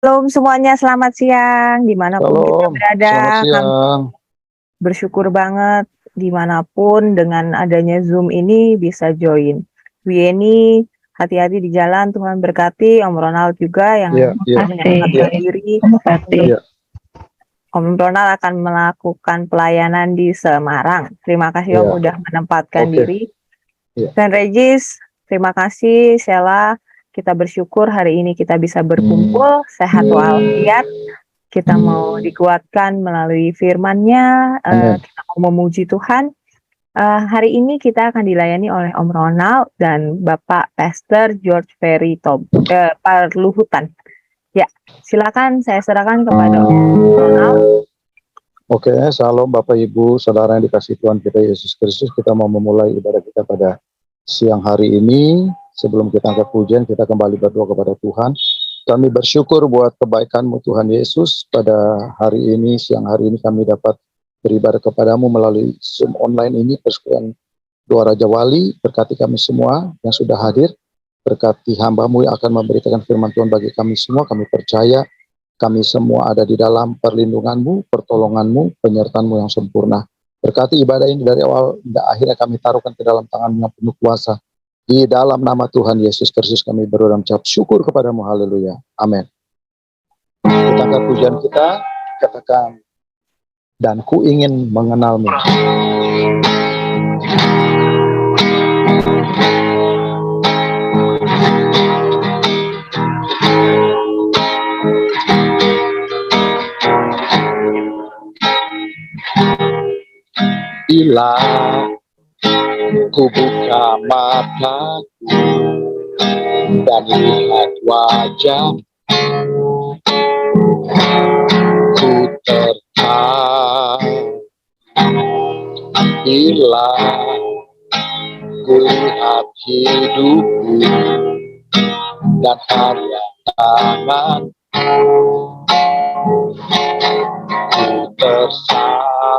Shalom semuanya, selamat siang, dimanapun kita Shalom, berada. selamat Kami siang. bersyukur banget dimanapun dengan adanya Zoom ini bisa join. Bu Yeni, hati-hati di jalan, Tuhan berkati. Om Ronald juga yang Iya, menyempatkan diri. iya. Om Ronald akan melakukan pelayanan di Semarang. Terima kasih Om Iya. udah menempatkan Oke. diri. Iya. Dan Regis, terima kasih. Sheila, kita bersyukur hari ini kita bisa berkumpul sehat walafiat. Kita mau dikuatkan melalui firman-Nya, Amin. kita mau memuji Tuhan. Hari ini kita akan dilayani oleh Om Ronald dan Bapak Pastor George Ferry Parluhutan. Ya, silakan saya serahkan kepada Om Ronald. Oke, salam Bapak Ibu, saudara yang dikasihi Tuhan kita Yesus Kristus. Kita mau memulai ibadah kita pada siang hari ini. Sebelum kita angkat pujian, kita kembali berdoa kepada Tuhan. Kami bersyukur buat kebaikan-Mu Tuhan Yesus. Pada hari ini, siang hari ini kami dapat beribadah kepadamu melalui Zoom online ini. Persekutuan Doa Raja Wali, berkati kami semua yang sudah hadir. Berkati hamba-Mu yang akan memberitakan firman Tuhan bagi kami semua. Kami percaya kami semua ada di dalam perlindungan-Mu, pertolongan-Mu, penyertaan-Mu yang sempurna. Berkati ibadah ini dari awal hingga akhirnya kami taruhkan ke dalam tangan-Mu yang penuh kuasa. Di dalam nama Tuhan Yesus Kristus kami berdoa dan mengucap syukur kepadamu. Haleluya. Amin. Kita angkat pujian kita, katakan, dan ku ingin mengenalmu. Bila ku buka mataku dan lihat wajah, ku tertarik. Bila ku lihat hidupku dan karya tangan, ku tersanjung.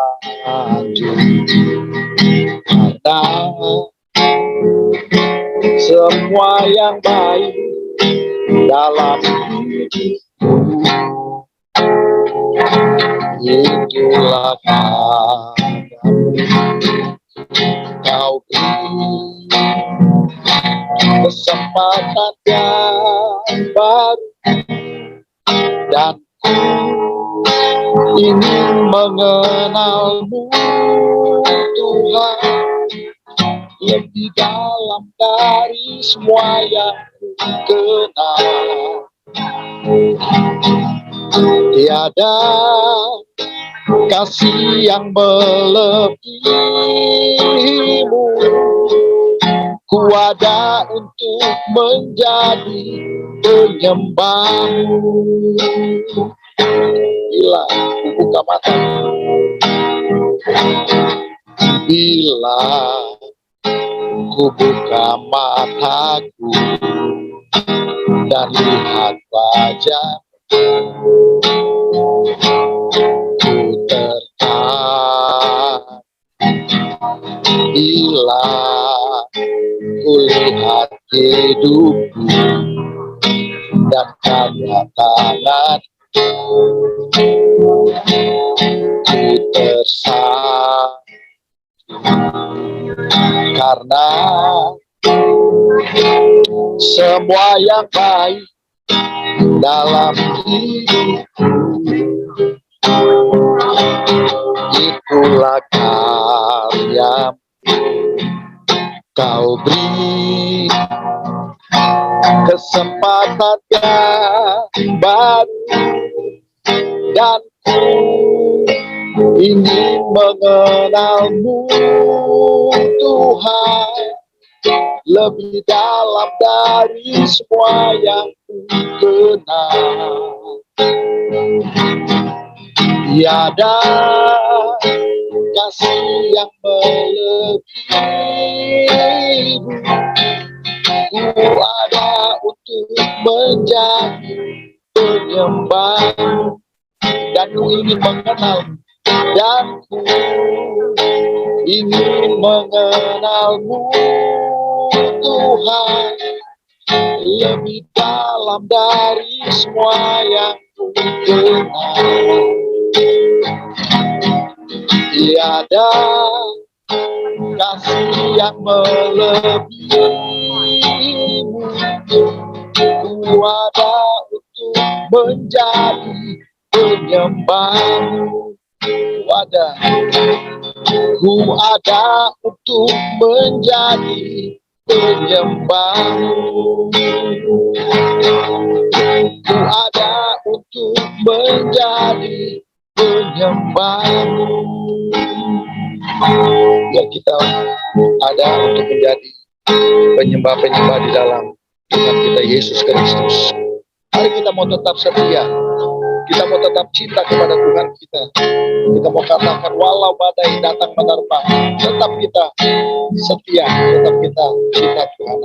Karena semua yang baik dalam hidupku, itulah padamu kau beri kesempatan yang baru, dan ku ingin mengenalmu Tuhan lebih dalam dari semua yang ku kenal. Tiada kasih yang melebihimu. Ku ada untuk menjadi penyembahmu. Bila ku buka mata, bila ku buka mataku dan lihat wajah, ku tertarik. Bila ku lihat hidupku dan karya tangan, ku tersanjung. Karena semua yang baik dalam hidupku, itulah karya kau beri kesempatan yang baru, dan ku ingin mengenalmu Tuhan lebih dalam dari semua yang ku kenal. Tiada kasih yang melebihimu. Ku ada untuk menjadi penyembah, dan ku ingin mengenal, dan ku ingin mengenalmu Tuhan lebih dalam dari semua yang ku kenal. Tiada kasih yang melebihimu. Ku ada untuk menjadi penyembahmu. Ku ada untuk menjadi penyembahmu. Ku ada untuk menjadi penyembahmu. Ya, kita ada untuk menjadi penyembah-penyembah di dalam Tuhan kita Yesus Kristus. Mari kita mau tetap setia. Kita mau tetap cinta kepada Tuhan kita. Kita mau katakan walau badai datang menerpa, tetap kita setia, tetap kita cinta Tuhan.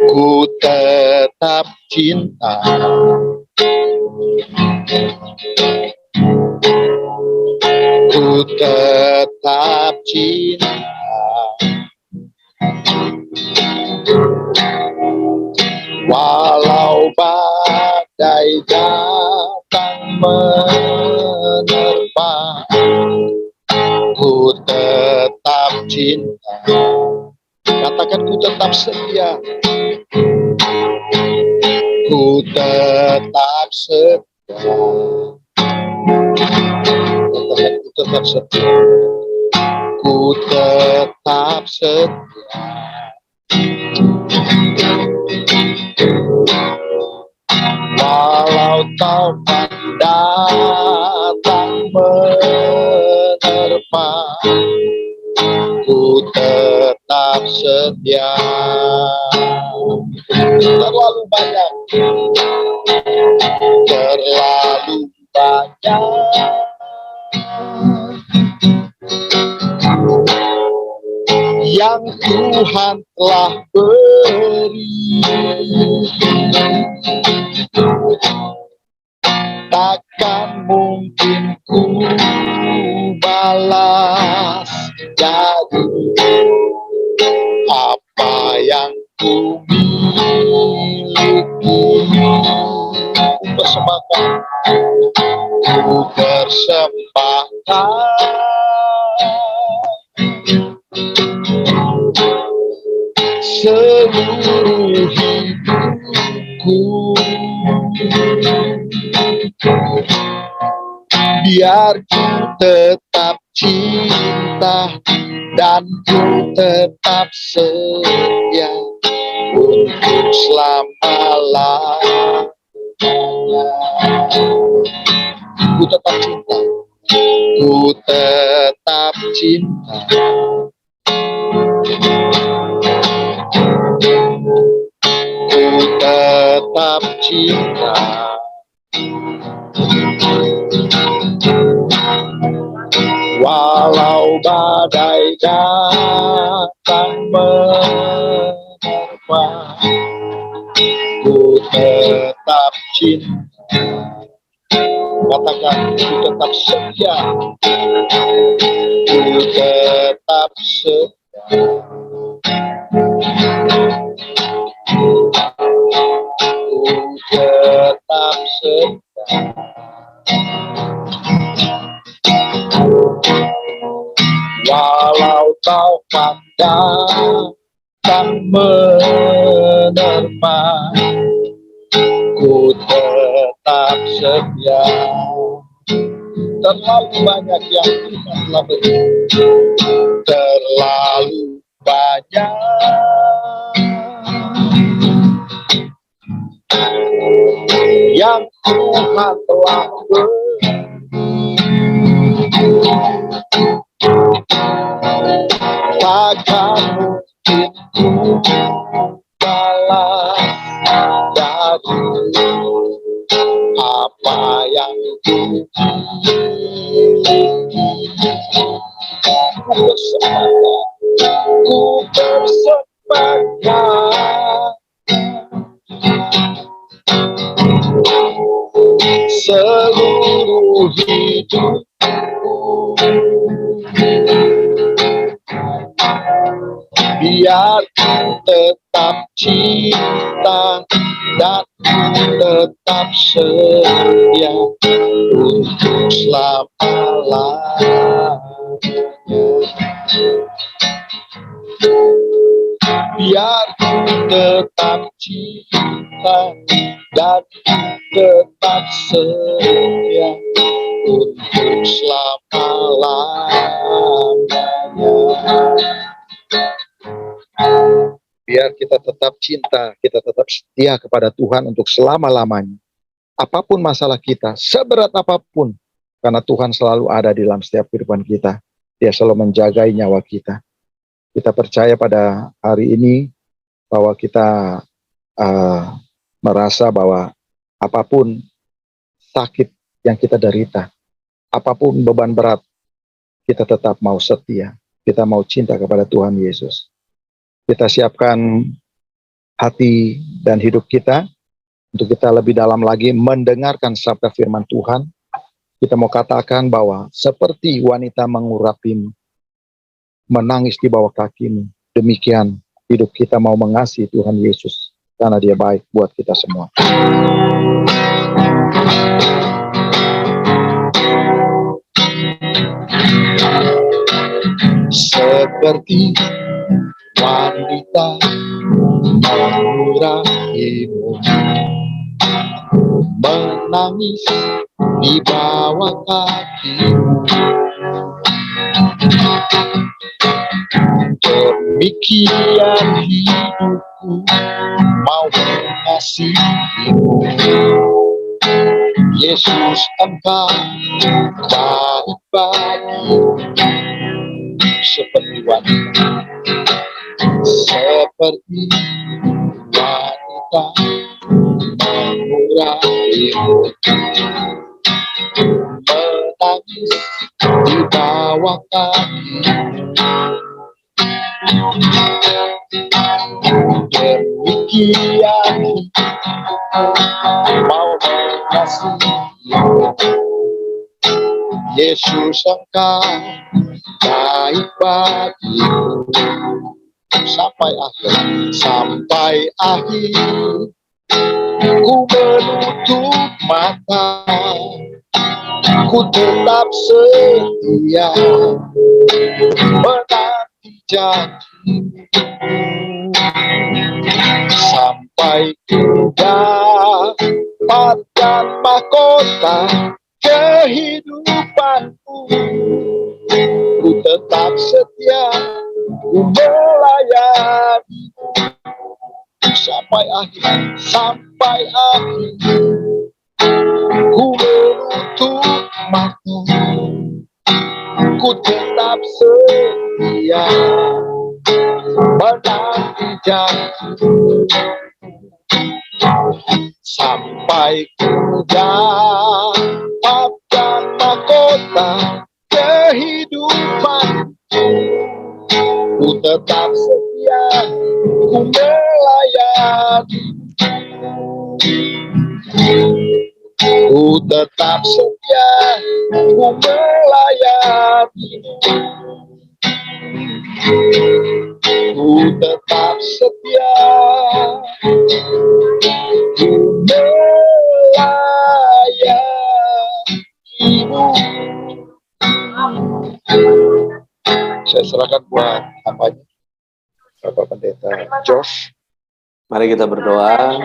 Ku tetap cinta. Ku tetap cinta. Walau badai datang menerpa, ku tetap cinta. Katakan ku tetap setia. Ku tetap setia. Katakan ku tetap setia. Ku tetap setia. Walau taufan datang menerpa, ku tetap setia. Terlalu banyak yang Tuhan telah beri, takkan mungkin ku balas dari apa yang ku miliki. Ku persembahkan seluruh hidupku, biar ku tetap cinta dan ku tetap setia untuk selama-lamanya. Ku tetap cinta, ku tetap cinta. Ku tetap cinta. Walau badai datang menerpa, ku tetap cinta. Katakan ku tetap setia. Ku tetap setia. Ku tetap setia. Walau taufan datang menerpa, ku tetap setia. Terlalu banyak yang Tuhan telah beri, terlalu banyak yang Tuhan telah beri, takkan mungkin ku balas dari apa yang ku miliki. Ku persembahkan seluruh hidupku, biar tetap cinta dan tetap setia untuk selama-lamanya. Biar tetap cinta dan tetap setia untuk selama-lamanya. Biar kita tetap cinta, kita tetap setia kepada Tuhan untuk selama-lamanya. Apapun masalah kita, seberat apapun, karena Tuhan selalu ada di dalam setiap kehidupan kita. Dia selalu menjaga nyawa kita. Kita percaya pada hari ini bahwa kita merasa bahwa apapun sakit yang kita derita, apapun beban berat, kita tetap mau setia, kita mau cinta kepada Tuhan Yesus. Kita siapkan hati dan hidup kita untuk kita lebih dalam lagi mendengarkan sabda firman Tuhan. Kita mau katakan bahwa seperti wanita mengurapimu, menangis di bawah kakimu, demikian hidup kita mau mengasihi Tuhan Yesus, karena Dia baik buat kita semua. Seperti wanita mengurapimu, menangis di bawah kakimu, demikian hidupku mau mengasihimu. Yesus, Engkau baik bagiku. Seperti wanita mengurapimu, menangis di bawah kakimu, demikian mau mengasihimu. Yesus, Engkau baik bagiku. Sampai akhir ku menutup mata, ku tetap setia menanti janjimu, sampai ku dapatkan mahkota kehidupanku. Ku tetap setia, ku melayani sampai akhir, ku menutup mata, ku tetap setia menanti janjimu, sampai ku dapatkan mahkota kehidupan. Ku tetap setia, ku melayani, ku tetap setia, ku melayani, ku tetap setia, ku melayani. Saya serahkan buat kampanye Bapak Pendeta Josh. Mari kita berdoa.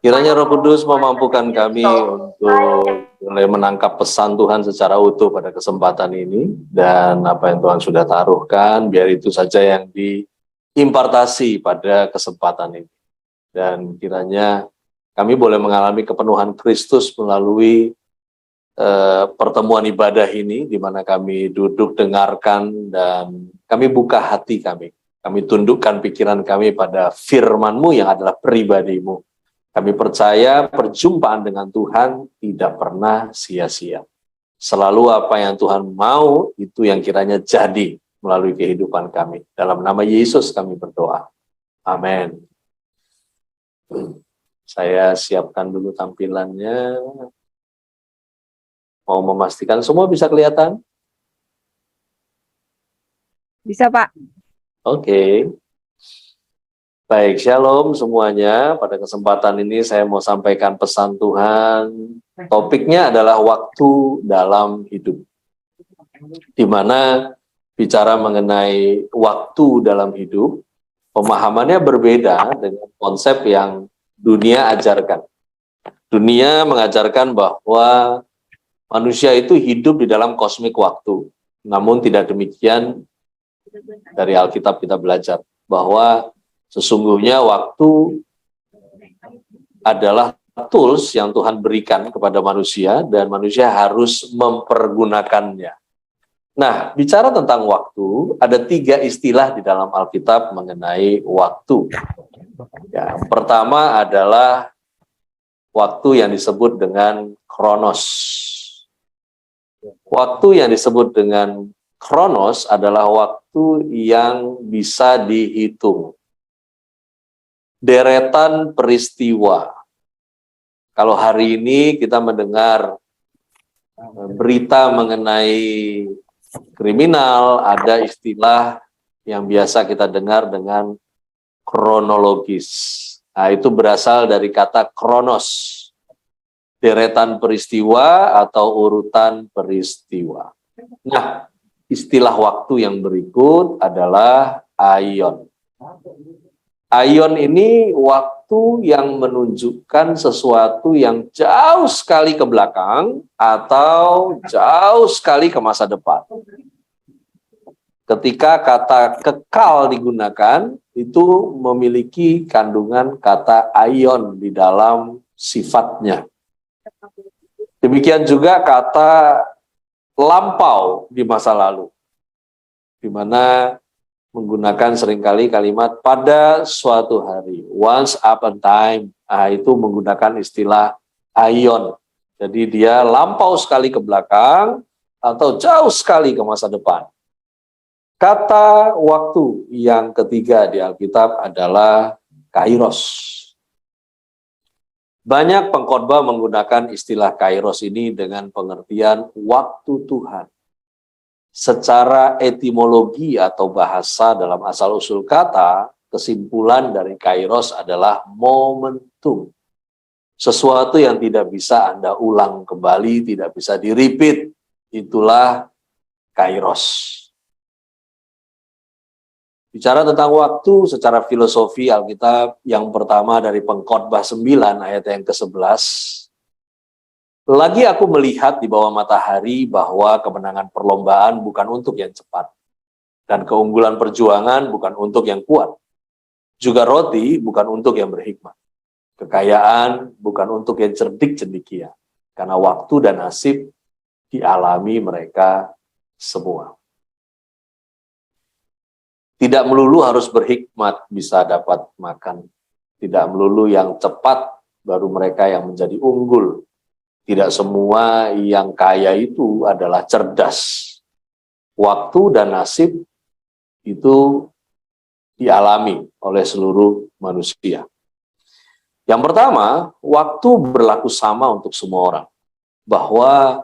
Kiranya Roh Kudus memampukan kami untuk mulai menangkap pesan Tuhan secara utuh pada kesempatan ini, dan apa yang Tuhan sudah taruhkan, biar itu saja yang diimpartasi pada kesempatan ini. Dan kiranya kami boleh mengalami kepenuhan Kristus melalui pertemuan ibadah ini, di mana kami duduk dengarkan dan kami buka hati kami tundukkan pikiran kami pada firman-Mu yang adalah pribadi-Mu. Kami percaya perjumpaan dengan Tuhan tidak pernah sia-sia. Selalu apa yang Tuhan mau, itu yang kiranya jadi melalui kehidupan kami. Dalam nama Yesus kami berdoa. Amin. Saya siapkan dulu tampilannya. Mau memastikan semua bisa kelihatan? Bisa, Pak. Oke. Baik, shalom semuanya. Pada kesempatan ini saya mau sampaikan pesan Tuhan. Topiknya adalah waktu dalam hidup. Di mana bicara mengenai waktu dalam hidup, pemahamannya berbeda dengan konsep yang dunia ajarkan. Dunia mengajarkan bahwa manusia itu hidup di dalam kosmik waktu. Namun tidak demikian dari Alkitab kita belajar bahwa sesungguhnya waktu adalah tools yang Tuhan berikan kepada manusia dan manusia harus mempergunakannya. Nah, bicara tentang waktu, ada 3 istilah di dalam Alkitab mengenai waktu. Yang pertama adalah waktu yang disebut dengan kronos. Waktu yang disebut dengan kronos adalah waktu yang bisa dihitung. Deretan peristiwa. Kalau hari ini kita mendengar berita mengenai kriminal, ada istilah yang biasa kita dengar dengan kronologis. Nah, itu berasal dari kata kronos, deretan peristiwa atau urutan peristiwa. Nah, istilah waktu yang berikut adalah aion. Aion ini waktu yang menunjukkan sesuatu yang jauh sekali ke belakang atau jauh sekali ke masa depan. Ketika kata kekal digunakan, itu memiliki kandungan kata aion di dalam sifatnya. Demikian juga kata lampau di masa lalu, di mana menggunakan seringkali kalimat pada suatu hari, once upon time. Nah, itu menggunakan istilah aion. Jadi dia lampau sekali ke belakang atau jauh sekali ke masa depan. Kata waktu yang ketiga di Alkitab adalah kairos. Banyak pengkhotbah menggunakan istilah kairos ini dengan pengertian waktu Tuhan. Secara etimologi atau bahasa dalam asal-usul kata, kesimpulan dari kairos adalah momentum. Sesuatu yang tidak bisa Anda ulang kembali, tidak bisa di-repeat, itulah kairos. Bicara tentang waktu secara filosofi Alkitab, yang pertama dari Pengkhotbah 9 ayat yang ke-11. Lagi aku melihat di bawah matahari bahwa kemenangan perlombaan bukan untuk yang cepat, dan keunggulan perjuangan bukan untuk yang kuat. Juga roti bukan untuk yang berhikmat. Kekayaan bukan untuk yang cerdik cendekia, karena waktu dan nasib dialami mereka semua. Tidak melulu harus berhikmat bisa dapat makan. Tidak melulu yang cepat baru mereka yang menjadi unggul. Tidak semua yang kaya itu adalah cerdas. Waktu dan nasib itu dialami oleh seluruh manusia. Yang pertama, waktu berlaku sama untuk semua orang. Bahwa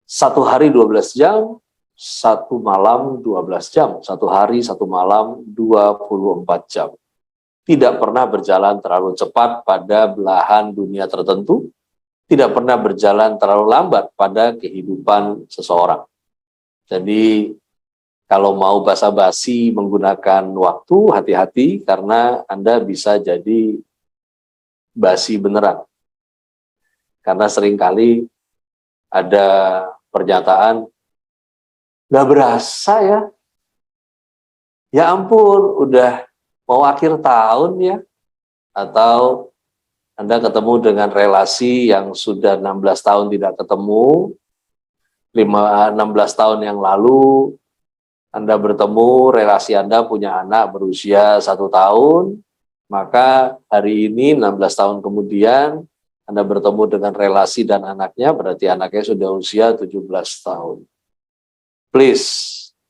1 hari 12 jam, 1 malam 12 jam, 1 hari 1 malam 24 jam. Tidak pernah berjalan terlalu cepat pada belahan dunia tertentu, tidak pernah berjalan terlalu lambat pada kehidupan seseorang. Jadi kalau mau basa-basi menggunakan waktu, hati-hati karena Anda bisa jadi basi beneran. Karena seringkali ada pernyataan, nggak berasa ya. Ya ampun, udah mau akhir tahun ya. Atau Anda ketemu dengan relasi yang sudah 16 tahun tidak ketemu, 16 tahun yang lalu Anda bertemu, relasi Anda punya anak berusia 1 tahun, maka hari ini 16 tahun kemudian Anda bertemu dengan relasi dan anaknya, berarti anaknya sudah usia 17 tahun. Please,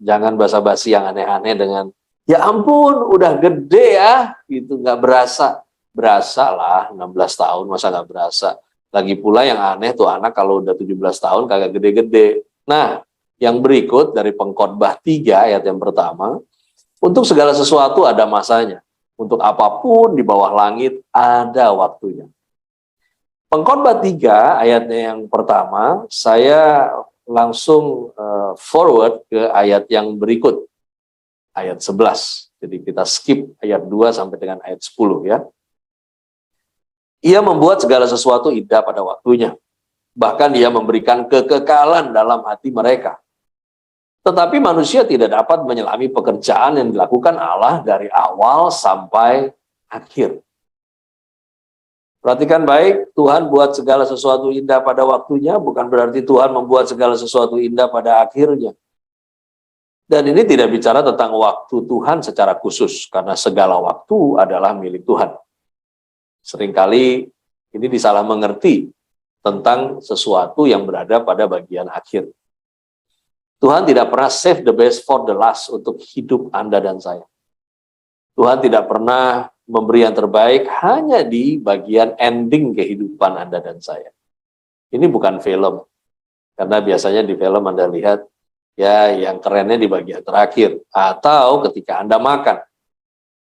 jangan basa-basi yang aneh-aneh dengan, ya ampun, udah gede ya, gitu, nggak berasa. Berasa lah, 16 tahun, masa nggak berasa. Lagi pula yang aneh tuh anak kalau udah 17 tahun kagak gede-gede. Nah, yang berikut dari Pengkhotbah 3 ayat yang pertama, Untuk segala sesuatu ada masanya. Untuk apapun di bawah langit ada waktunya. Pengkhotbah 3 ayatnya yang pertama, saya langsung forward ke ayat yang berikut. Ayat 11. Jadi kita skip ayat 2 sampai dengan ayat 10 ya. Ia membuat segala sesuatu indah pada waktunya. Bahkan ia memberikan kekekalan dalam hati mereka. Tetapi manusia tidak dapat menyelami pekerjaan yang dilakukan Allah dari awal sampai akhir. Perhatikan baik, Tuhan buat segala sesuatu indah pada waktunya, bukan berarti Tuhan membuat segala sesuatu indah pada akhirnya. Dan ini tidak bicara tentang waktu Tuhan secara khusus, karena segala waktu adalah milik Tuhan. Seringkali ini disalah mengerti tentang sesuatu yang berada pada bagian akhir. Tuhan tidak pernah save the best for the last untuk hidup Anda dan saya. Tuhan tidak pernah memberi yang terbaik hanya di bagian ending kehidupan Anda dan saya. Ini bukan film. Karena biasanya di film Anda lihat, ya yang kerennya di bagian terakhir. Atau ketika Anda makan.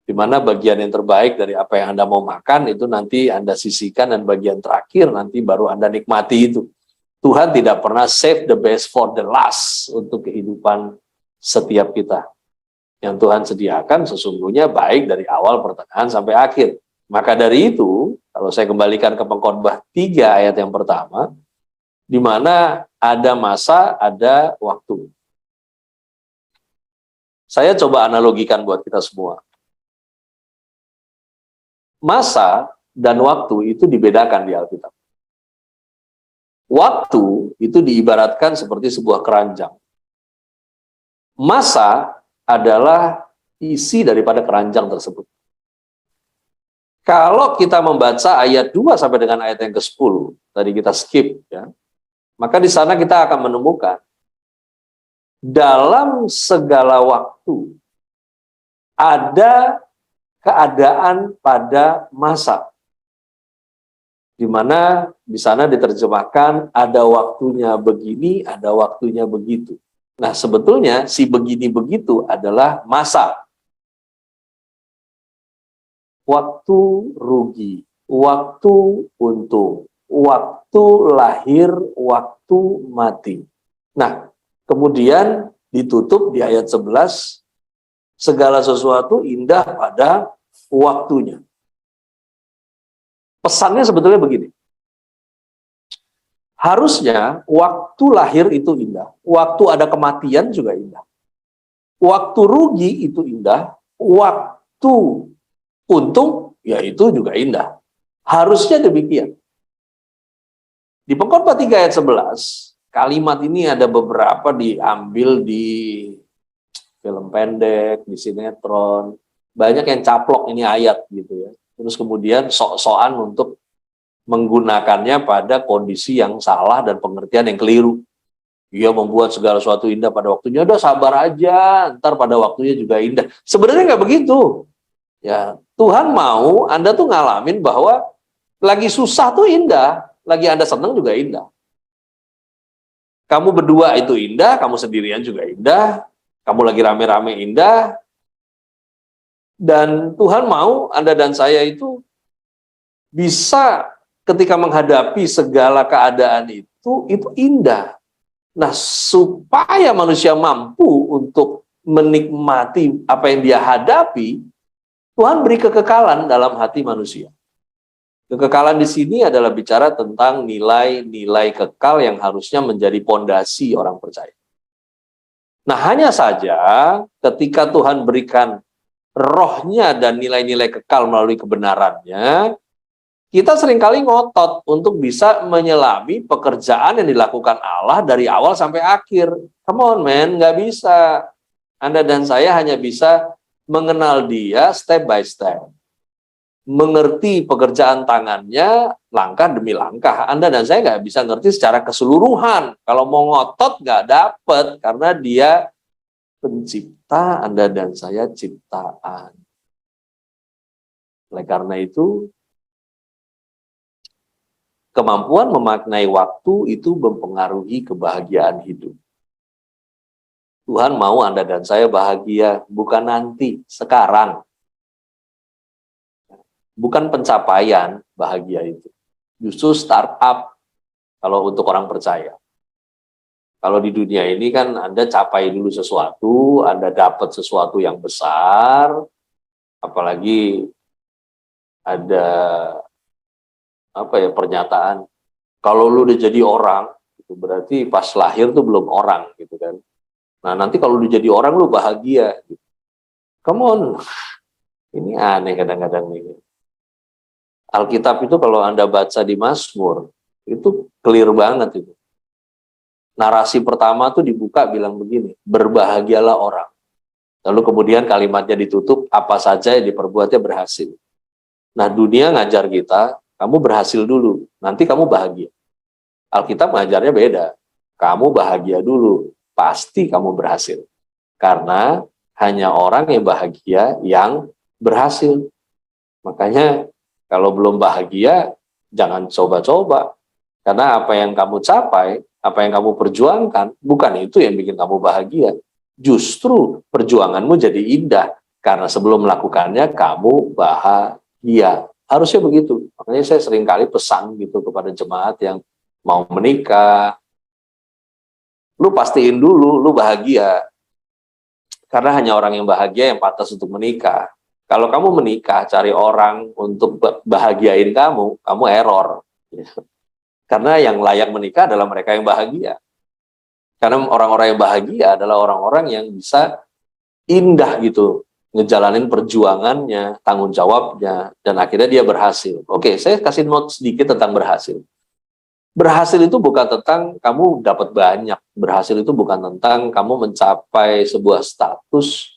Di mana bagian yang terbaik dari apa yang Anda mau makan itu nanti Anda sisihkan dan bagian terakhir nanti baru Anda nikmati itu. Tuhan tidak pernah save the best for the last untuk kehidupan setiap kita. Yang Tuhan sediakan sesungguhnya baik dari awal, pertengahan, sampai akhir. Maka dari itu, kalau saya kembalikan ke Pengkhotbah 3 ayat yang pertama, di mana ada masa, ada waktu. Saya coba analogikan buat kita semua. Masa dan waktu itu dibedakan di Alkitab. Waktu itu diibaratkan seperti sebuah keranjang. Masa adalah isi daripada keranjang tersebut. Kalau kita membaca ayat 2 sampai dengan ayat yang ke-10, tadi kita skip ya. Maka di sana kita akan menemukan dalam segala waktu ada keadaan pada masa, di mana di sana diterjemahkan ada waktunya begini, ada waktunya begitu. Nah, sebetulnya si begini begitu adalah masa. Waktu rugi, waktu untung, waktu lahir, waktu mati. Nah, kemudian ditutup di ayat 11, segala sesuatu indah pada waktunya. Pesannya sebetulnya begini. Harusnya waktu lahir itu indah. Waktu ada kematian juga indah. Waktu rugi itu indah. Waktu untung, ya itu juga indah. Harusnya demikian. Di Pengkhotbah 3 ayat 11, kalimat ini ada beberapa diambil di film pendek, di sinetron, banyak yang caplok ini ayat gitu ya. Terus kemudian sok-sokan untuk menggunakannya pada kondisi yang salah dan pengertian yang keliru. Ia membuat segala sesuatu indah pada waktunya, udah sabar aja, ntar pada waktunya juga indah. Sebenarnya nggak begitu. Ya, Tuhan mau Anda tuh ngalamin bahwa lagi susah tuh indah, lagi Anda senang juga indah. Kamu berdua itu indah, kamu sendirian juga indah. Kamu lagi rame-rame indah, dan Tuhan mau Anda dan saya itu bisa ketika menghadapi segala keadaan itu indah. Nah, supaya manusia mampu untuk menikmati apa yang dia hadapi, Tuhan beri kekekalan dalam hati manusia. Kekekalan di sini adalah bicara tentang nilai-nilai kekal yang harusnya menjadi pondasi orang percaya. Nah, hanya saja ketika Tuhan berikan rohnya dan nilai-nilai kekal melalui kebenarannya, kita seringkali ngotot untuk bisa menyelami pekerjaan yang dilakukan Allah dari awal sampai akhir. Come on, man, nggak bisa. Anda dan saya hanya bisa mengenal Dia step by step. Mengerti pekerjaan tangannya langkah demi langkah. Anda dan saya nggak bisa ngerti secara keseluruhan. Kalau mau ngotot nggak dapet, karena Dia pencipta, Anda dan saya ciptaan. Oleh karena itu, kemampuan memaknai waktu itu mempengaruhi kebahagiaan hidup. Tuhan mau Anda dan saya bahagia, bukan nanti, sekarang. Bukan pencapaian bahagia itu. Justru startup kalau untuk orang percaya. Kalau di dunia ini kan Anda capai dulu sesuatu, Anda dapat sesuatu yang besar, apalagi ada pernyataan, kalau lu udah jadi orang, itu berarti pas lahir tuh belum orang gitu kan. Nah nanti kalau lu jadi orang lu bahagia. Come on, ini aneh kadang-kadang nih. Alkitab itu kalau Anda baca di Mazmur, itu clear banget itu. Narasi pertama tuh dibuka bilang begini, berbahagialah orang. Lalu kemudian kalimatnya ditutup, apa saja yang diperbuatnya berhasil. Nah dunia ngajar kita, kamu berhasil dulu, nanti kamu bahagia. Alkitab ngajarnya beda, kamu bahagia dulu, pasti kamu berhasil. Karena hanya orang yang bahagia yang berhasil. Makanya kalau belum bahagia, jangan coba-coba. Karena apa yang kamu capai, apa yang kamu perjuangkan, bukan itu yang bikin kamu bahagia. Justru perjuanganmu jadi indah, karena sebelum melakukannya, kamu bahagia. Harusnya begitu. Makanya saya sering kali pesan gitu kepada jemaat yang mau menikah, lu pastiin dulu, lu bahagia. Karena hanya orang yang bahagia yang pantas untuk menikah. Kalau kamu menikah, cari orang untuk bahagiain kamu error. Karena yang layak menikah adalah mereka yang bahagia. Karena orang-orang yang bahagia adalah orang-orang yang bisa indah gitu, ngejalanin perjuangannya, tanggung jawabnya, dan akhirnya dia berhasil. Oke, saya kasih note sedikit tentang berhasil. Berhasil itu bukan tentang kamu dapat banyak. Berhasil itu bukan tentang kamu mencapai sebuah status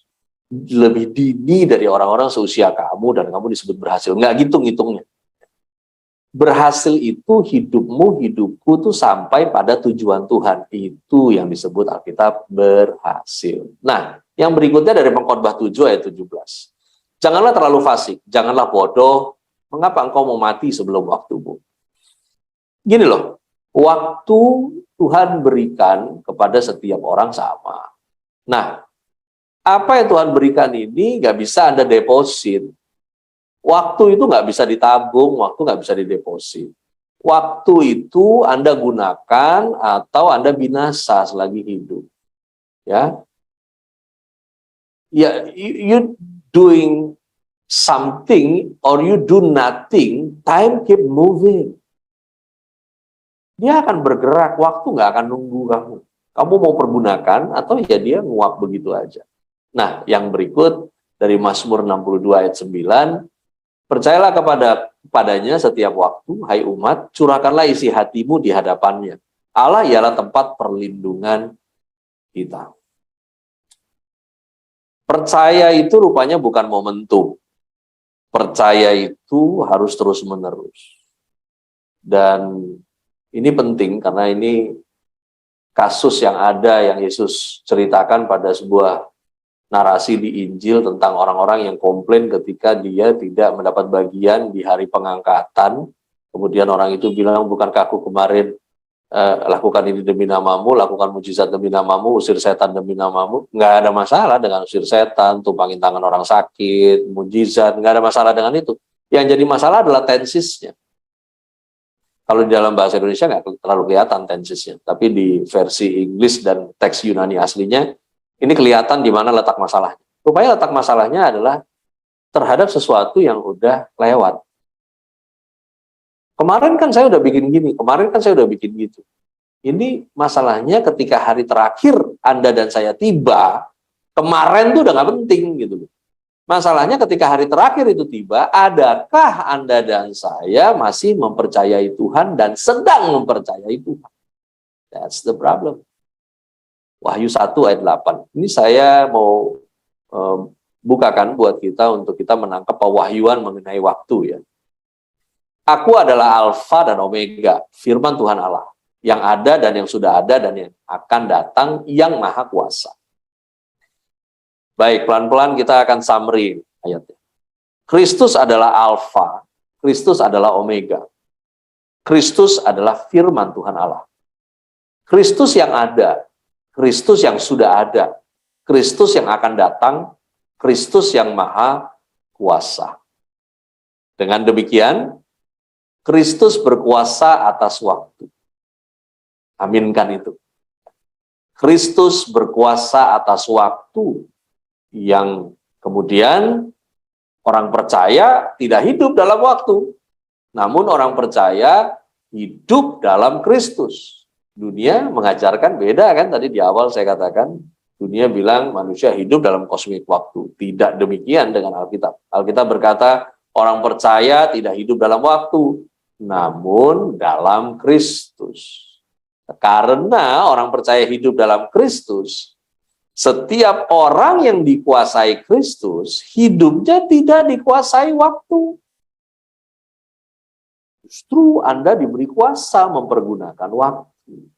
lebih dini dari orang-orang seusia kamu dan kamu disebut berhasil. Nggak gitu ngitungnya. Berhasil itu hidupku tuh sampai pada tujuan Tuhan. Itu yang disebut Alkitab berhasil. Nah, yang berikutnya dari Pengkhotbah 7 ayat 17. Janganlah terlalu fasik, janganlah bodoh. Mengapa engkau mau mati sebelum waktumu? Gini loh, waktu Tuhan berikan kepada setiap orang sama. Nah, apa yang Tuhan berikan ini nggak bisa Anda deposit. Waktu itu nggak bisa ditabung, waktu nggak bisa dideposit. Waktu itu Anda gunakan atau Anda binasa selagi hidup. Ya, you doing something or you do nothing, time keep moving. Dia akan bergerak, waktu nggak akan nunggu kamu. Kamu mau pergunakan atau ya dia nguap begitu aja. Nah, yang berikut dari Mazmur 62 ayat 9, percayalah kepadanya setiap waktu, hai umat, curahkanlah isi hatimu di hadapannya. Allah ialah tempat perlindungan kita. Percaya itu rupanya bukan momentum. Percaya itu harus terus-menerus. Dan ini penting karena ini kasus yang ada yang Yesus ceritakan pada sebuah narasi di Injil tentang orang-orang yang komplain ketika dia tidak mendapat bagian di hari pengangkatan. Kemudian orang itu bilang, bukankah aku kemarin lakukan ini demi namamu, lakukan mujizat demi namamu, usir setan demi namamu. Nggak ada masalah dengan usir setan, tumpangin tangan orang sakit, mujizat, nggak ada masalah dengan itu. Yang jadi masalah adalah tensisnya. Kalau di dalam bahasa Indonesia nggak terlalu kelihatan tensisnya, tapi di versi Inggris dan teks Yunani aslinya, ini kelihatan di mana letak masalahnya. Rupanya letak masalahnya adalah terhadap sesuatu yang udah lewat. Kemarin kan saya udah bikin gini, kemarin kan saya udah bikin gitu. Ini masalahnya ketika hari terakhir Anda dan saya tiba, kemarin tuh udah nggak penting gitu. Masalahnya ketika hari terakhir itu tiba, adakah Anda dan saya masih mempercayai Tuhan dan sedang mempercayai Tuhan? That's the problem. Wahyu 1 ayat 8. Ini saya mau bukakan buat kita untuk kita menangkap pewahyuan mengenai waktu ya. Aku adalah Alfa dan Omega, firman Tuhan Allah, yang ada dan yang sudah ada dan yang akan datang, yang maha kuasa. Baik, pelan-pelan kita akan summary ayatnya. Kristus adalah Alfa, Kristus adalah Omega. Kristus adalah firman Tuhan Allah. Kristus yang ada, Kristus yang sudah ada, Kristus yang akan datang, Kristus yang maha kuasa. Dengan demikian, Kristus berkuasa atas waktu. Aminkan itu. Kristus berkuasa atas waktu yang kemudian orang percaya tidak hidup dalam waktu. Namun orang percaya hidup dalam Kristus. Dunia mengajarkan beda kan, tadi di awal saya katakan, dunia bilang manusia hidup dalam kosmik waktu. Tidak demikian dengan Alkitab. Alkitab berkata orang percaya tidak hidup dalam waktu, namun dalam Kristus. Karena orang percaya hidup dalam Kristus, setiap orang yang dikuasai Kristus, hidupnya tidak dikuasai waktu. Justru Anda diberi kuasa mempergunakan waktu.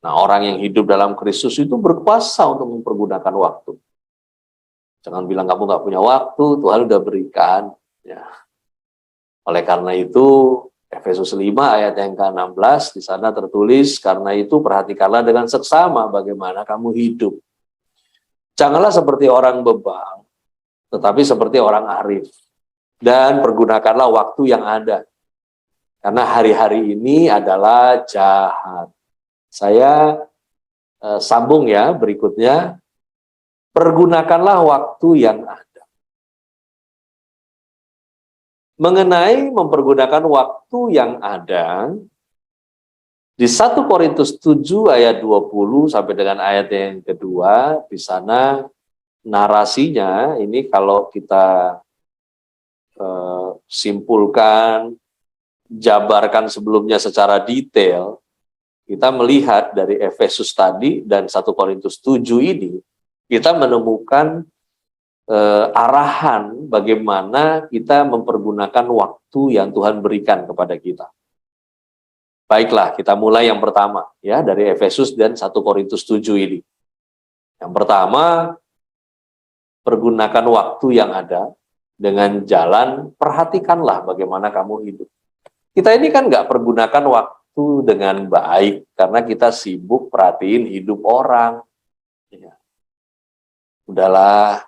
Nah, orang yang hidup dalam Kristus itu berkuasa untuk mempergunakan waktu. Jangan bilang kamu nggak punya waktu, Tuhan udah berikan. Ya. Oleh karena itu, Efesus 5 ayat yang ke-16, di sana tertulis, karena itu perhatikanlah dengan seksama bagaimana kamu hidup. Janganlah seperti orang bebal, tetapi seperti orang arif. Dan pergunakanlah waktu yang ada. Karena hari-hari ini adalah jahat. Saya sambung ya berikutnya. Pergunakanlah waktu yang ada. Mengenai mempergunakan waktu yang ada, di 1 Korintus 7 ayat 20 sampai dengan ayat yang kedua, di sana narasinya ini kalau kita simpulkan, jabarkan sebelumnya secara detail, kita melihat dari Efesus tadi dan 1 Korintus 7 ini, kita menemukan arahan bagaimana kita mempergunakan waktu yang Tuhan berikan kepada kita. Baiklah, kita mulai yang pertama ya dari Efesus dan 1 Korintus 7 ini. Yang pertama, pergunakan waktu yang ada dengan jalan, perhatikanlah bagaimana kamu hidup. Kita ini kan nggak pergunakan waktu dengan baik karena kita sibuk perhatiin hidup orang. Ya. Udahlah,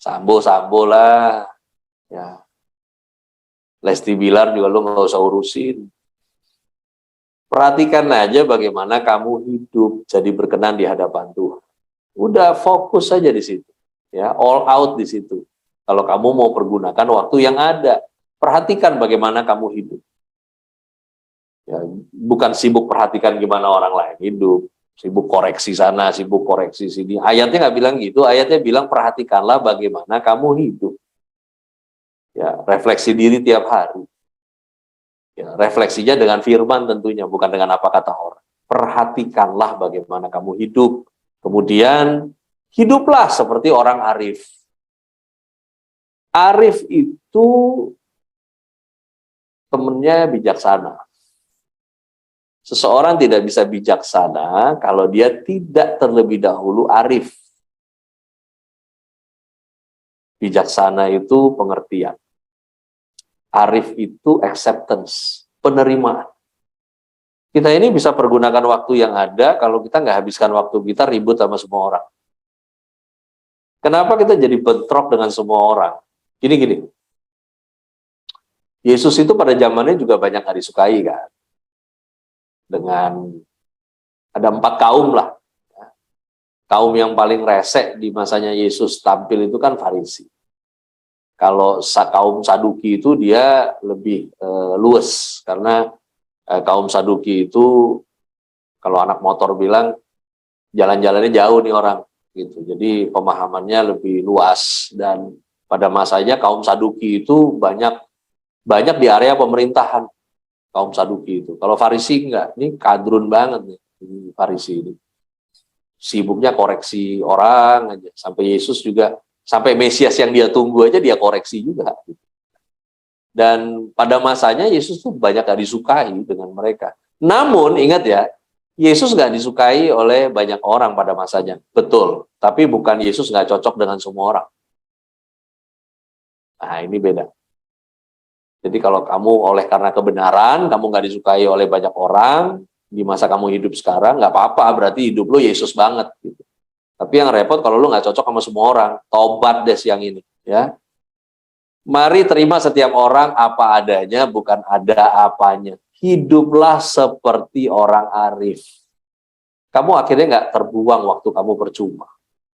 sambo-sambo lah. Ya. Lesti Bilar juga lu nggak usah urusin. Perhatikan aja bagaimana kamu hidup jadi berkenan di hadapan Tuhan. Udah fokus saja di situ. Ya, all out di situ. Kalau kamu mau pergunakan waktu yang ada, perhatikan bagaimana kamu hidup. Ya, bukan sibuk perhatikan gimana orang lain hidup, sibuk koreksi sana, sibuk koreksi sini. Ayatnya nggak bilang gitu, ayatnya bilang perhatikanlah bagaimana kamu hidup. Ya, refleksi diri tiap hari. Ya, refleksinya dengan firman tentunya, bukan dengan apa kata orang. Perhatikanlah bagaimana kamu hidup. Kemudian, hiduplah seperti orang arif. Arif itu temennya bijaksana. Seseorang tidak bisa bijaksana kalau dia tidak terlebih dahulu arif. Bijaksana itu pengertian. Arif itu acceptance, penerimaan. Kita ini bisa pergunakan waktu yang ada kalau kita nggak habiskan waktu kita ribut sama semua orang. Kenapa kita jadi bentrok dengan semua orang? Gini. Yesus itu pada zamannya juga banyak nggak disukai kan. Dengan ada 4 kaum lah. Kaum yang paling resek di masanya Yesus tampil itu kan Farisi. Kalau kaum Saduki itu dia lebih luwes karena kaum Saduki itu kalau anak motor bilang jalan-jalannya jauh nih orang gitu. Jadi pemahamannya lebih luas dan pada masanya kaum Saduki itu banyak di area pemerintahan. Kaum Saduki itu. Kalau Farisi enggak, ini kadrun banget nih Farisi ini. Sibuknya koreksi orang aja. Sampai Yesus juga, sampai Mesias yang dia tunggu aja dia koreksi juga. Dan pada masanya Yesus tuh banyak gak disukai dengan mereka. Namun ingat ya, Yesus gak disukai oleh banyak orang pada masanya. Betul. Tapi bukan Yesus gak cocok dengan semua orang. Nah ini beda. Jadi kalau kamu oleh karena kebenaran, kamu nggak disukai oleh banyak orang, di masa kamu hidup sekarang, nggak apa-apa, berarti hidup lo Yesus banget. Gitu. Tapi yang repot kalau lo nggak cocok sama semua orang, tobat deh siang ini. Ya. Mari terima setiap orang apa adanya, bukan ada apanya. Hiduplah seperti orang arif. Kamu akhirnya nggak terbuang waktu kamu percuma.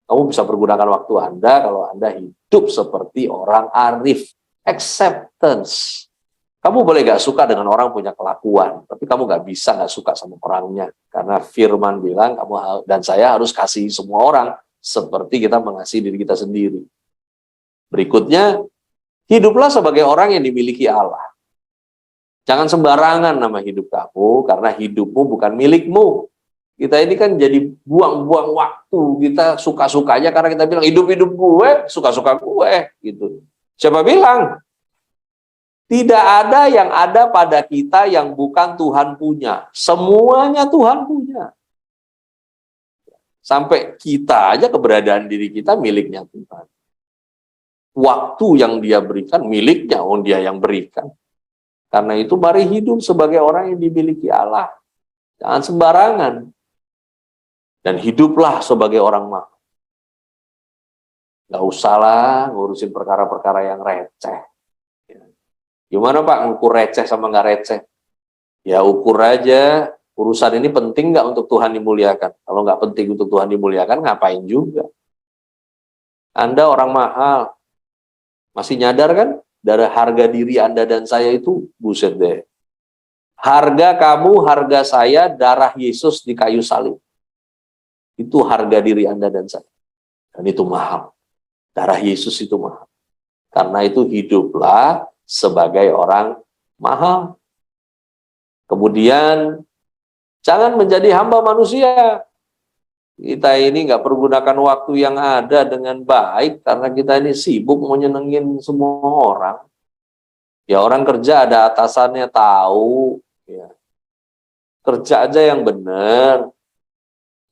Kamu bisa pergunakan waktu Anda kalau Anda hidup seperti orang arif. Acceptance. Kamu boleh nggak suka dengan orang punya kelakuan, tapi kamu nggak bisa nggak suka sama orangnya. Karena firman bilang, kamu dan saya harus kasih semua orang, seperti kita mengasihi diri kita sendiri. Berikutnya, hiduplah sebagai orang yang dimiliki Allah. Jangan sembarangan nama hidup kamu, karena hidupmu bukan milikmu. Kita ini kan jadi buang-buang waktu, kita suka-suka aja karena kita bilang hidup-hidup gue, suka-suka gue, gitu. Siapa bilang? Tidak ada yang ada pada kita yang bukan Tuhan punya. Semuanya Tuhan punya. Sampai kita aja keberadaan diri kita miliknya Tuhan. Waktu yang dia berikan miliknya, dia yang berikan. Karena itu mari hidup sebagai orang yang dimiliki Allah. Jangan sembarangan. Dan hiduplah sebagai orang mahal. Nggak usahlah ngurusin perkara-perkara yang receh. Gimana Pak ngukur receh sama nggak receh? Ya ukur aja, urusan ini penting nggak untuk Tuhan dimuliakan? Kalau nggak penting untuk Tuhan dimuliakan, ngapain juga? Anda orang mahal. Masih nyadar kan? Dari harga diri Anda dan saya itu, buset deh. Harga kamu, harga saya, darah Yesus di kayu salib. Itu harga diri Anda dan saya. Dan itu mahal. Darah Yesus itu mahal. Karena itu hiduplah sebagai orang mahal. Kemudian, jangan menjadi hamba manusia. Kita ini nggak pergunakan waktu yang ada dengan baik, karena kita ini sibuk mau nyenengin semua orang. Ya orang kerja ada atasannya tahu. Ya. Kerja aja yang benar.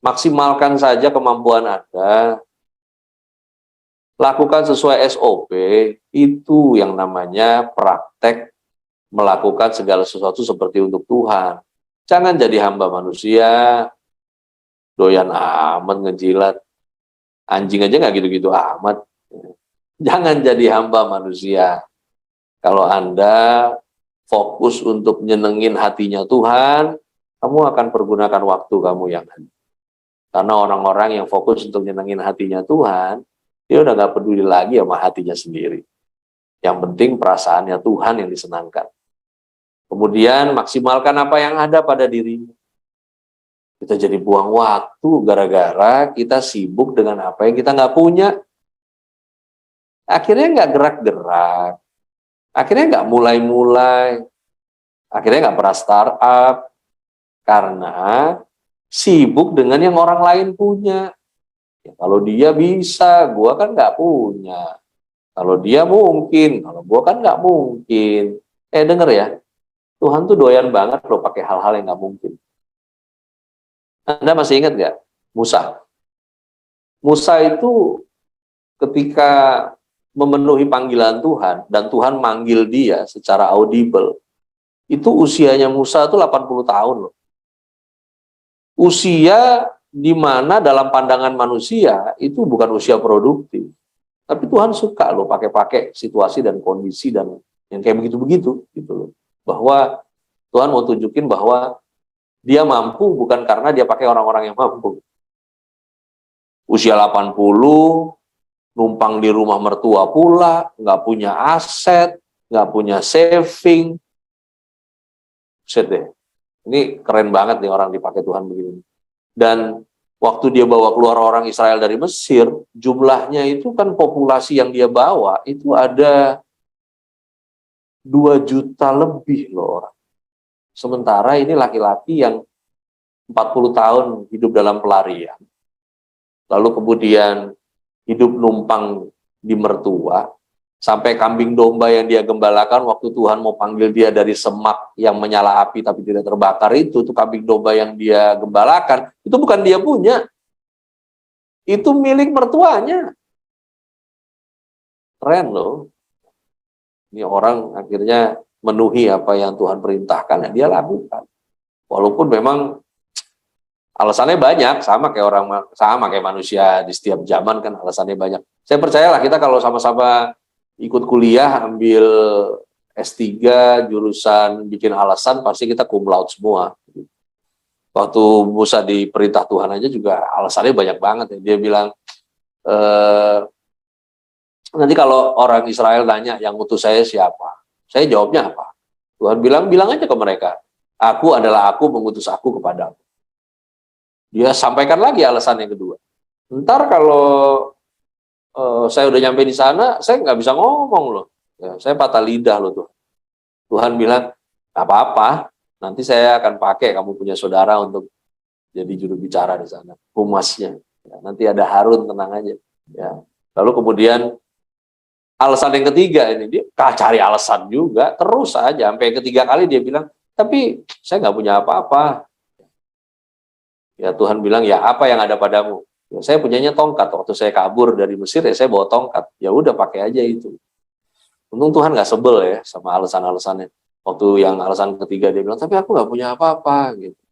Maksimalkan saja kemampuan Anda. Lakukan sesuai SOP, itu yang namanya praktek melakukan segala sesuatu seperti untuk Tuhan. Jangan jadi hamba manusia, doyan amat ngejilat. Anjing aja nggak gitu-gitu amat. Jangan jadi hamba manusia. Kalau Anda fokus untuk nyenengin hatinya Tuhan, kamu akan pergunakan waktu kamu yang ada. Karena orang-orang yang fokus untuk nyenengin hatinya Tuhan, dia udah gak peduli lagi sama hatinya sendiri. Yang penting perasaannya Tuhan yang disenangkan. Kemudian maksimalkan apa yang ada pada dirinya. Kita jadi buang waktu gara-gara kita sibuk dengan apa yang kita nggak punya. Akhirnya nggak gerak-gerak. Akhirnya nggak mulai-mulai. Akhirnya nggak pernah startup. Karena sibuk dengan yang orang lain punya. Ya, kalau dia bisa, gua kan nggak punya. Kalau dia mungkin, kalau gua kan nggak mungkin. Denger ya, Tuhan tuh doyan banget loh pakai hal-hal yang nggak mungkin. Anda masih ingat nggak Musa? Musa itu ketika memenuhi panggilan Tuhan, dan Tuhan manggil dia secara audible, itu usianya Musa itu 80 tahun loh. Usia di mana dalam pandangan manusia itu bukan usia produktif. Tapi Tuhan suka loh pakai situasi dan kondisi dan yang kayak begitu-begitu gitu loh. Bahwa Tuhan mau tunjukin bahwa dia mampu bukan karena dia pakai orang-orang yang mampu. Usia 80, numpang di rumah mertua pula, nggak punya aset, nggak punya saving. Buset deh. Ini keren banget nih orang dipakai Tuhan begini. Dan waktu dia bawa keluar orang Israel dari Mesir, jumlahnya itu kan populasi yang dia bawa, itu ada 2 juta lebih loh orang. Sementara ini laki-laki yang 40 tahun hidup dalam pelarian. Lalu kemudian hidup numpang di mertua, sampai kambing domba yang dia gembalakan waktu Tuhan mau panggil dia dari semak yang menyala api tapi tidak terbakar itu tuh kambing domba yang dia gembalakan, itu bukan dia punya. Itu milik mertuanya. Keren loh. Ini orang akhirnya memenuhi apa yang Tuhan perintahkan, dan dia lakukan. Walaupun memang alasannya banyak, sama kayak manusia di setiap zaman kan alasannya banyak. Saya percayalah kita kalau sama-sama ikut kuliah, ambil S3, jurusan bikin alasan, pasti kita cum laude semua. Waktu Musa diperintah Tuhan aja juga alasannya banyak banget ya. Dia bilang, nanti kalau orang Israel nanya yang utus saya siapa, saya jawabnya apa? Tuhan bilang aja ke mereka, aku adalah aku mengutus aku kepadamu. Dia sampaikan lagi alasan yang kedua. Ntar kalau saya udah nyampe di sana, saya nggak bisa ngomong loh. Ya, saya patah lidah loh tuh. Tuhan bilang, nggak apa-apa, nanti saya akan pakai kamu punya saudara untuk jadi juru bicara di sana, humasnya. Ya, nanti ada Harun, tenang aja. Ya. Lalu kemudian alasan yang ketiga ini, dia cari alasan juga, terus aja. Sampai ketiga kali dia bilang, tapi saya nggak punya apa-apa. Ya Tuhan bilang, ya apa yang ada padamu? Ya, saya punyanya tongkat. Waktu saya kabur dari Mesir, ya saya bawa tongkat. Ya udah pakai aja itu. Untung Tuhan nggak sebel ya sama alasan-alasannya. Waktu yang alasan ketiga dia bilang, tapi aku nggak punya apa-apa gitu.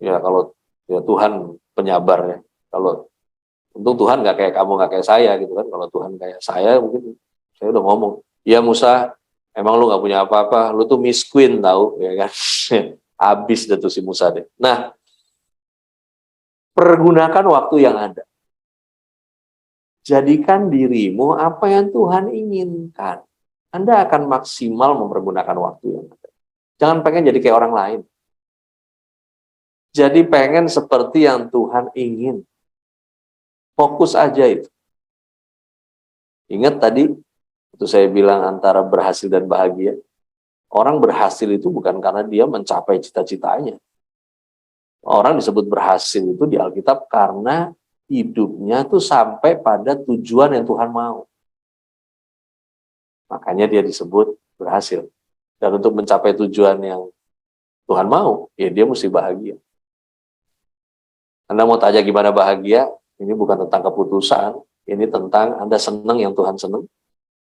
Ya kalau ya Tuhan penyabar ya. Kalau untung Tuhan nggak kayak kamu, nggak kayak saya gitu kan. Kalau Tuhan kayak saya mungkin saya udah ngomong, ya Musa, emang lu nggak punya apa-apa, lu tuh Miss Queen tahu ya kan. Habis deh tuh si Musa deh. Nah, pergunakan waktu yang ada. Jadikan dirimu apa yang Tuhan inginkan. Anda akan maksimal mempergunakan waktu yang ada. Jangan pengen jadi kayak orang lain. Jadi pengen seperti yang Tuhan ingin. Fokus aja itu. Ingat tadi, itu saya bilang antara berhasil dan bahagia. Orang berhasil itu bukan karena dia mencapai cita-citanya. Orang disebut berhasil itu di Alkitab karena hidupnya tuh sampai pada tujuan yang Tuhan mau. Makanya dia disebut berhasil. Dan untuk mencapai tujuan yang Tuhan mau, ya dia mesti bahagia. Anda mau tanya gimana bahagia? Ini bukan tentang keputusan, ini tentang Anda senang yang Tuhan senang.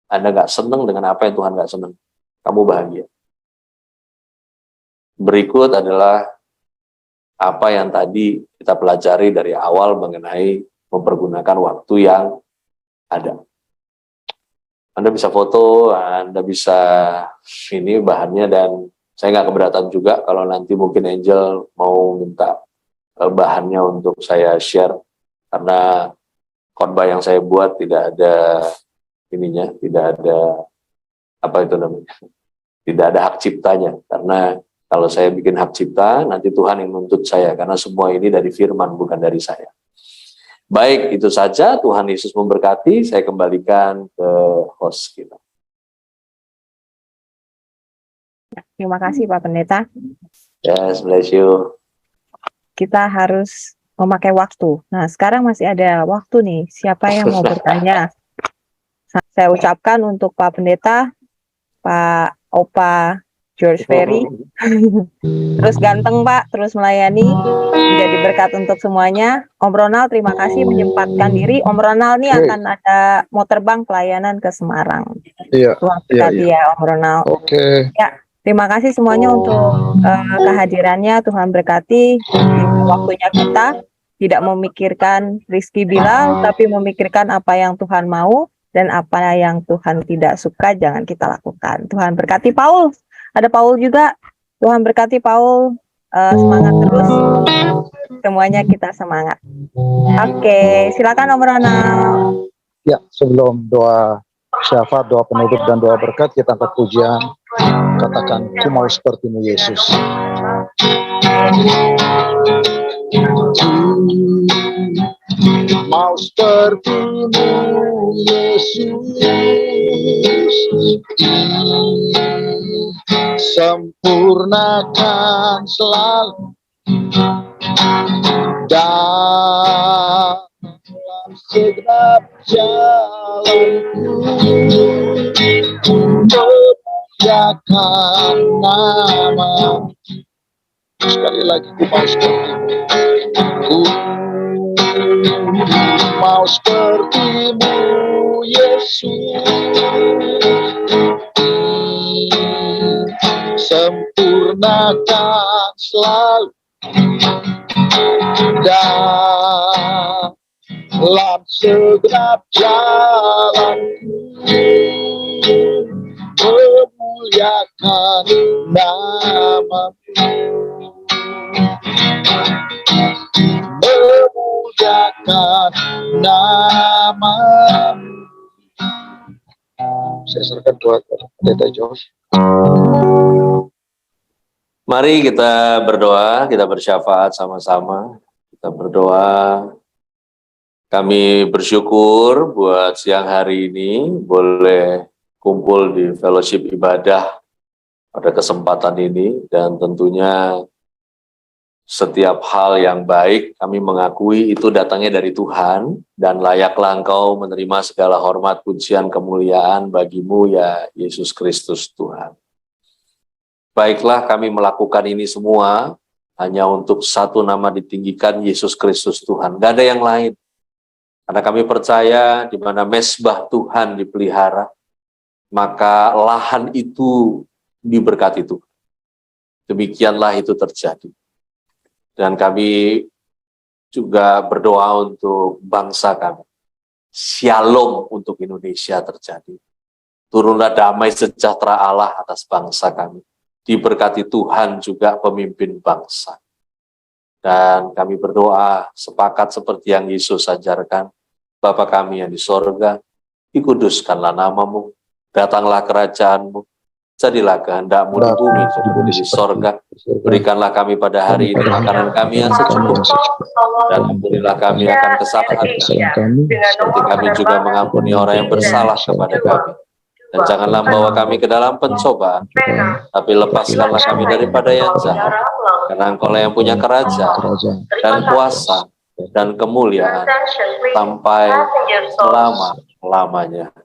Anda nggak senang dengan apa yang Tuhan nggak senang. Kamu bahagia. Berikut adalah apa yang tadi kita pelajari dari awal mengenai mempergunakan waktu yang ada. Anda bisa foto, Anda bisa ini bahannya, dan saya nggak keberatan juga kalau nanti mungkin Angel mau minta bahannya untuk saya share, karena khotbah yang saya buat tidak ada ininya, tidak ada apa itu namanya, tidak ada hak ciptanya, karena kalau saya bikin hak cipta, nanti Tuhan yang menuntut saya, karena semua ini dari firman, bukan dari saya. Baik, itu saja. Tuhan Yesus memberkati. Saya kembalikan ke host kita. Terima kasih Pak Pendeta. Yes, bless you. Kita harus memakai waktu. Nah, sekarang masih ada waktu nih. Siapa yang mau bertanya? Saya ucapkan untuk Pak Pendeta, Pak Opa George Ferry, terus ganteng Pak, terus melayani, menjadi berkat untuk semuanya. Om Ronald, terima kasih menyempatkan diri. Om Ronald nih akan ada mau terbang pelayanan ke Semarang. Iya. Tuhan berkati ya Om Ronald. Oke. Ya, terima kasih semuanya untuk kehadirannya. Tuhan berkati. Waktunya kita tidak memikirkan Rizky Bilal, tapi memikirkan apa yang Tuhan mau dan apa yang Tuhan tidak suka jangan kita lakukan. Tuhan berkati Paul. Ada Paul juga. Tuhan berkati Paul. Semangat terus. Semuanya kita semangat. Oke, silakan Om Ronald. Ya, sebelum doa syafaat, doa penutup dan doa berkat, kita angkat pujian. Katakan, ku mau sepertimu Yesus. Mau sepertimu Yesus, sempurnakan selalu dalam segenap jalanku, memuliakan nama. Sekali lagi, ku mau sepertimu, ku mau sepertimu Yesus, sempurna Karena kan selalu dalam segenap jalanku memuliakan nama-Mu, memuliakan nama-Mu. Saya serahkan buat Pendeta Josh. Mari kita berdoa, kita bersyafaat sama-sama. Kita berdoa. Kami bersyukur buat siang hari ini boleh kumpul di fellowship ibadah pada kesempatan ini, dan tentunya setiap hal yang baik kami mengakui itu datangnya dari Tuhan, dan layaklah Engkau menerima segala hormat, pujian, kemuliaan bagimu ya Yesus Kristus Tuhan. Baiklah, kami melakukan ini semua hanya untuk satu nama ditinggikan, Yesus Kristus Tuhan. Gak ada yang lain. Karena kami percaya di mana mezbah Tuhan dipelihara, maka lahan itu diberkati Tuhan. Demikianlah itu terjadi. Dan kami juga berdoa untuk bangsa kami. Shalom untuk Indonesia terjadi. Turunlah damai sejahtera Allah atas bangsa kami. Diberkati Tuhan juga pemimpin bangsa. Dan kami berdoa sepakat seperti yang Yesus ajarkan. Bapa kami yang di sorga, dikuduskanlah nama-Mu, datanglah kerajaan-Mu, jadilah kehendak-Mu di bumi seperti di sorga. Berikanlah kami pada hari ini makanan kami yang secukupnya, dan ampunilah kami akan kesalahan kami, seperti kami juga mengampuni orang yang bersalah kepada kami. Dan janganlah bawa kami ke dalam pencobaan, tapi lepaskanlah kami daripada yang jahat. Karena Engkau-lah yang punya kerajaan dan kuasa dan kemuliaan sampai selama-lamanya.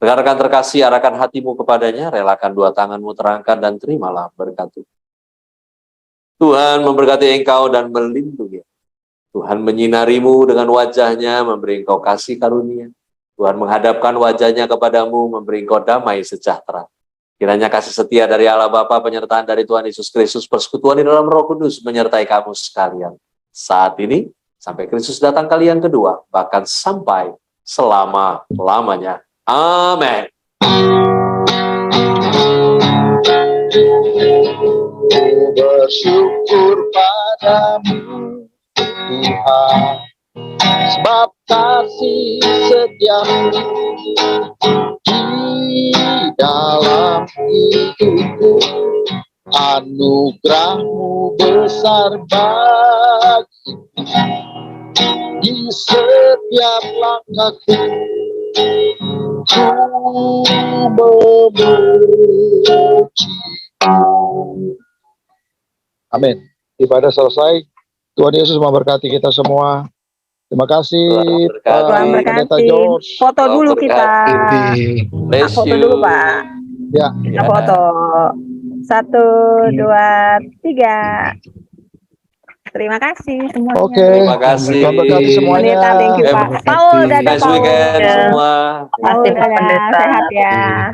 Rekan-rekan terkasih, arahkan hatimu kepadanya, relakan dua tanganmu terangkat dan terimalah berkat Tuhan. Tuhan memberkati engkau dan melindungi. Tuhan menyinarimu dengan wajahnya, memberi engkau kasih karunia. Tuhan menghadapkan wajahnya kepadamu, memberi engkau damai sejahtera. Kiranya kasih setia dari Allah Bapa, penyertaan dari Tuhan Yesus Kristus, persekutuan di dalam Roh Kudus menyertai kamu sekalian. Saat ini, sampai Kristus datang kali yang kedua, bahkan sampai selama-lamanya. Amin. Bersyukur padamu Tuhan, sebab kasih setiamu di dalam hidupku. Anugerahmu besar bagiku, di setiap langkahku ku memuji. Amin. Ibadah selesai. Tuhan Yesus memberkati kita semua. Terima kasih Tuhan Tuhan Pendeta berkati. George. Foto dulu kita. Bless Foto you. dulu Pak. Ya. Kita foto. 1, 2, 3. Terima kasih semuanya. Oke. Terima kasih. Tuhan berkati semuanya. Pendeta, thank you Pak. Paul, dadah Nice Paul. weekend semua. Paul, dadah. Sehat ya.